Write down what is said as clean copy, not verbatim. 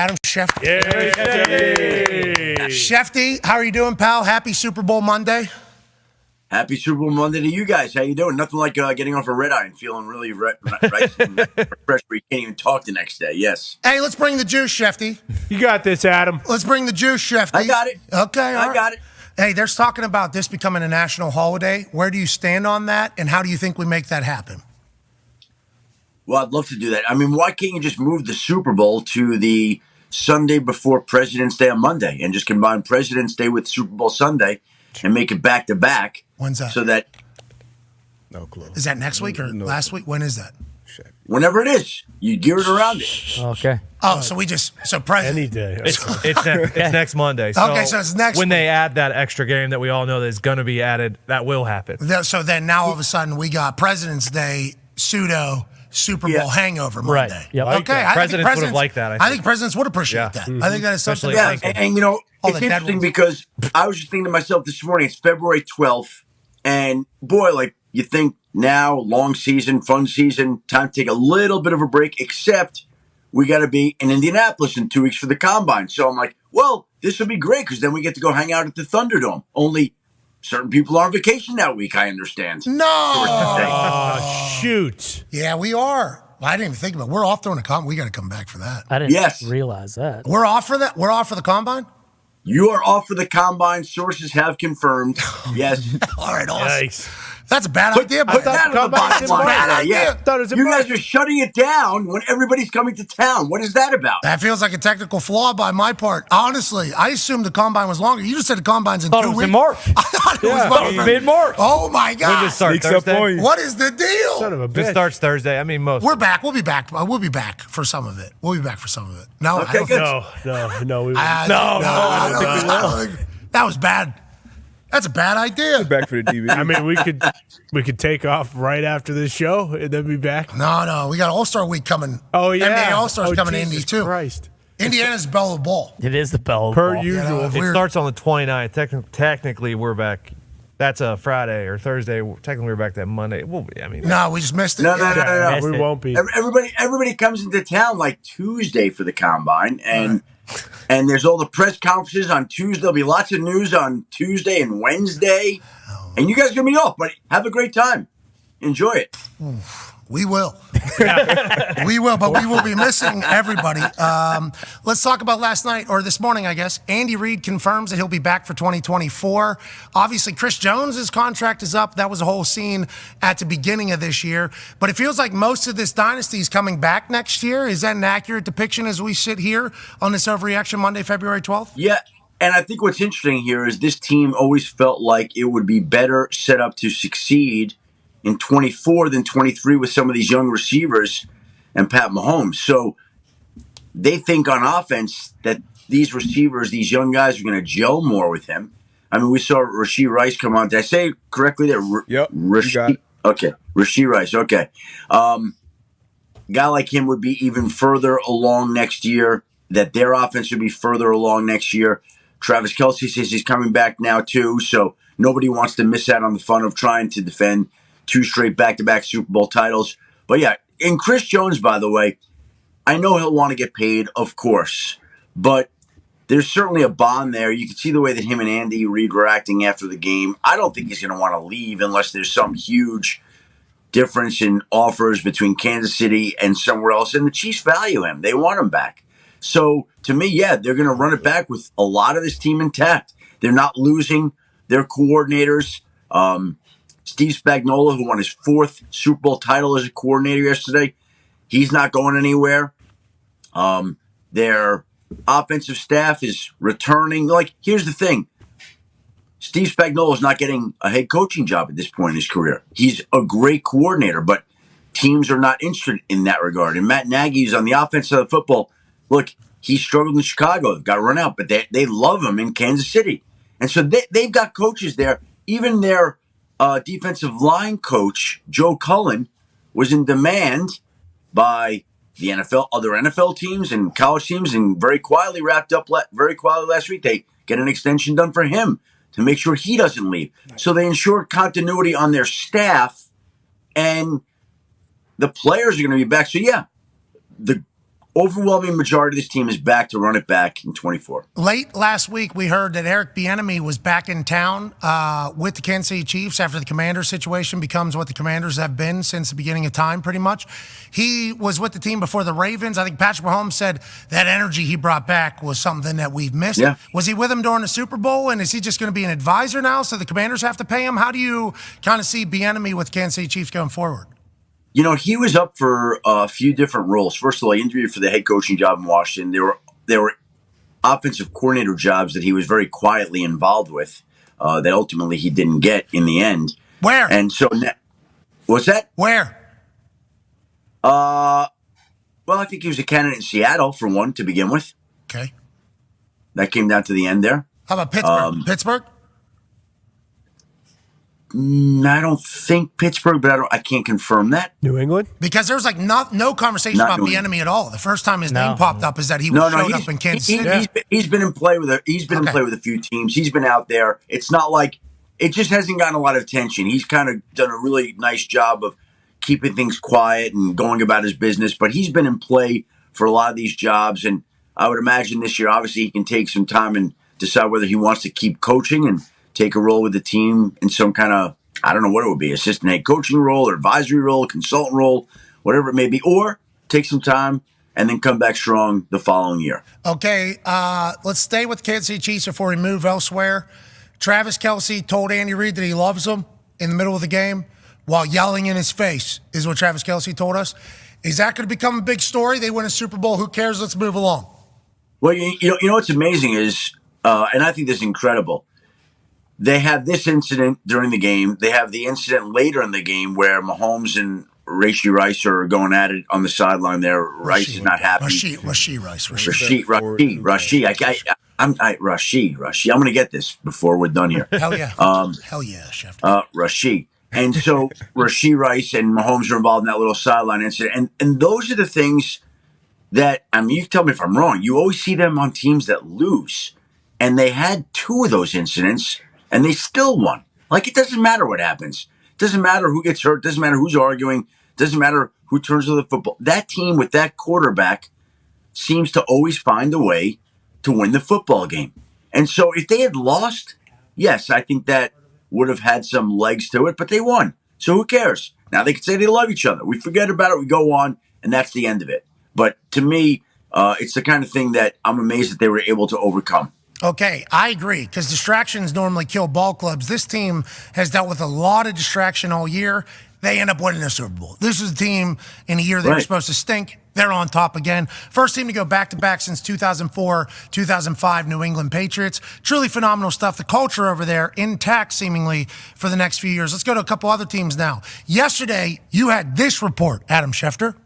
Adam Shefty. Yay! Shefty, how are you doing, pal? Happy Super Bowl Monday. Happy Super Bowl Monday to you guys. How you doing? Nothing like getting off a red eye and feeling really refreshed where you can't even talk the next day. Yes. Hey, let's bring the juice, Shefty. You got this, Adam. Let's bring the juice, Shefty. I got it. Okay, I got it. Hey, there's talking about this becoming a national holiday. Where do you stand on that, and how do you think we make that happen? Well, I'd love to do that. I mean, why can't you just move the Super Bowl to the Sunday before President's Day on Monday and just combine President's Day with Super Bowl Sunday and make it back-to-back? When's that? So that No clue. Is that next week or last week? When is that? whenever it is, you gear it around it. Okay. Oh, so President. Any day. It's next Monday. So Okay, so it's next when week. they add that extra game that we all know that is going to be added, that will happen. So then now all of a sudden we got President's Day pseudo Super Bowl hangover Monday. Right. Yep. Okay. I think Presidents would have liked that, I think presidents would appreciate that. I think that is something. Especially- Yeah, and you know, All it's the dead interesting ones. because I was just thinking to myself this morning, it's February 12th, and boy, like, you think now, long season, fun season, time to take a little bit of a break, except we got to be in Indianapolis in 2 weeks for the Combine. So I'm like, well, this would be great because then we get to go hang out at the Thunderdome. Only certain people are on vacation that week, I understand. No. Oh, shoot. Yeah, we are. Well, I didn't even think about it. We're off during the combine. We got to come back for that. I didn't Yes. realize that. We're off for that? We're off for the combine? You are off for the Combine. Sources have confirmed. Yes. All right, awesome. Yikes. That's a bad idea. Put that on the bottom line. bad idea. Yeah. Thought it was You guys are shutting it down when everybody's coming to town. What is that about? That feels like a technical flaw by my part. Honestly, I assumed the combine was longer. You just said the combine's in Thought 2 it was weeks. in March. I thought it was Thought it was mid-March. Oh, my When God. does it start? Sneaks up Thursday? on you. What is the deal? Son of a It bitch. starts Thursday. I mean, most. We're back. We'll be back. We'll be back for some of it. We'll be back for some of it. No, I Okay, don't good. No, we won't. I don't think that was bad. That's a bad idea. Back for the DVD. I mean, we could take off right after this show and then be back. No. We got All-Star Week coming. Oh, yeah. NBA All-Stars coming to Jesus Indy, too. Christ. Indiana's bell of the ball. It is the bell. Per ball. usual. If It we're- starts on the 29th. Technically, we're back. That's a Friday or Thursday. Technically, we're back that Monday. We'll be. I mean, No, we just missed it. No. Missed We it. won't be. Everybody comes into town like Tuesday for the Combine, and there's all the press conferences on Tuesday. There'll be lots of news on Tuesday and Wednesday, and you guys are gonna be off, but have a great time. Enjoy it. We will. We will, but we will be missing everybody. Let's talk about last night, or this morning, I guess. Andy Reid confirms that he'll be back for 2024. Obviously, Chris Jones' contract is up. That was a whole scene at the beginning of this year. But it feels like most of this dynasty is coming back next year. Is that an accurate depiction as we sit here on this Overreaction Monday, February 12th? Yeah, and I think what's interesting here is this team always felt like it would be better set up to succeed in 24 than 23 with some of these young receivers and Pat Mahomes. So they think on offense that these receivers, these young guys, are going to gel more with him. I mean, we saw Rashee Rice come on. Did I say correctly there? Yep, you got it. Okay, Rashee Rice. Okay. Guy like him would be even further along next year, that their offense would be further along next year. Travis Kelce says he's coming back now too, so nobody wants to miss out on the fun of trying to defend 2 straight back-to-back Super Bowl titles. But yeah, and Chris Jones, by the way, I know he'll want to get paid, of course, but there's certainly a bond there. You can see the way that him and Andy Reid were acting after the game. I don't think he's going to want to leave unless there's some huge difference in offers between Kansas City and somewhere else. And the Chiefs value him. They want him back. So to me, yeah, they're going to run it back with a lot of this team intact. They're not losing their coordinators. Steve Spagnuolo, who won his 4th Super Bowl title as a coordinator yesterday, he's not going anywhere. Their offensive staff is returning. Like, here's the thing. Steve Spagnuolo is not getting a head coaching job at this point in his career. He's a great coordinator, but teams are not interested in that regard. And Matt Nagy is on the offense side of the football. Look, he struggled in Chicago, got run out, but they love him in Kansas City. And so they've got coaches there. Even their defensive line coach, Joe Cullen, was in demand by the NFL, other NFL teams and college teams, and very quietly last week. They get an extension done for him to make sure he doesn't leave. So they ensure continuity on their staff, and the players are going to be back. So yeah, the overwhelming majority of this team is back to run it back in 24. Late last week, we heard that Eric Bieniemy was back in town with the Kansas City Chiefs after the Commanders situation becomes what the Commanders have been since the beginning of time, pretty much. He was with the team before the Ravens. I think Patrick Mahomes said that energy he brought back was something that we've missed. Yeah. Was he with him during the Super Bowl, and is he just going to be an advisor now so the Commanders have to pay him? How do you kind of see Bieniemy with Kansas City Chiefs going forward? You know, he was up for a few different roles. First of all, he interviewed for the head coaching job in Washington. There were offensive coordinator jobs that he was very quietly involved with that ultimately he didn't get in the end. Where? And so, what's that? Where? Well, I think he was a candidate in Seattle for one to begin with. Okay. That came down to the end there. How about Pittsburgh? Pittsburgh? I don't think Pittsburgh, but I can't confirm that. New England? Because there's like no conversation Not about New Bieniemy at all. The first time his name popped up is that he showed up in Kansas City. He's been in play with a few teams. He's been out there. It's not like it just hasn't gotten a lot of attention. He's kind of done a really nice job of keeping things quiet and going about his business. But he's been in play for a lot of these jobs, and I would imagine this year, obviously, he can take some time and decide whether he wants to keep coaching and take a role with the team in some kind of, I don't know what it would be, assistant head coaching role or advisory role, consultant role, whatever it may be, or take some time and then come back strong the following year. Okay, let's stay with Kansas City Chiefs before we move elsewhere. Travis Kelce told Andy Reid that he loves him in the middle of the game while yelling in his face, is what Travis Kelce told us. Is that going to become a big story? They win a Super Bowl. Who cares? Let's move along. Well, you know what's amazing is, and I think this is incredible, they have this incident during the game. They have the incident later in the game where Mahomes and Rashee Rice are going at it on the sideline there. Rice is not happy. Rashee Rice. I'm going to get this before we're done here. Hell yeah. Hell yeah, Chef. Rashee. And so Rashee Rice and Mahomes are involved in that little sideline incident. And those are the things that, I mean, you tell me if I'm wrong. You always see them on teams that lose. And they had two of those incidents, and they still won. Like, it doesn't matter what happens. It doesn't matter who gets hurt. It doesn't matter who's arguing. It doesn't matter who turns to the football. That team with that quarterback seems to always find a way to win the football game. And so if they had lost, yes, I think that would have had some legs to it, but they won. So who cares? Now they can say they love each other. We forget about it. We go on, and that's the end of it. But to me, it's the kind of thing that I'm amazed that they were able to overcome. Okay, I agree, because distractions normally kill ball clubs. This team has dealt with a lot of distraction all year. They end up winning the Super Bowl. This is a team in a year they were supposed to stink. They're on top again. First team to go back-to-back since 2004, 2005, New England Patriots. Truly phenomenal stuff. The culture over there intact, seemingly, for the next few years. Let's go to a couple other teams now. Yesterday, you had this report, Adam Schefter.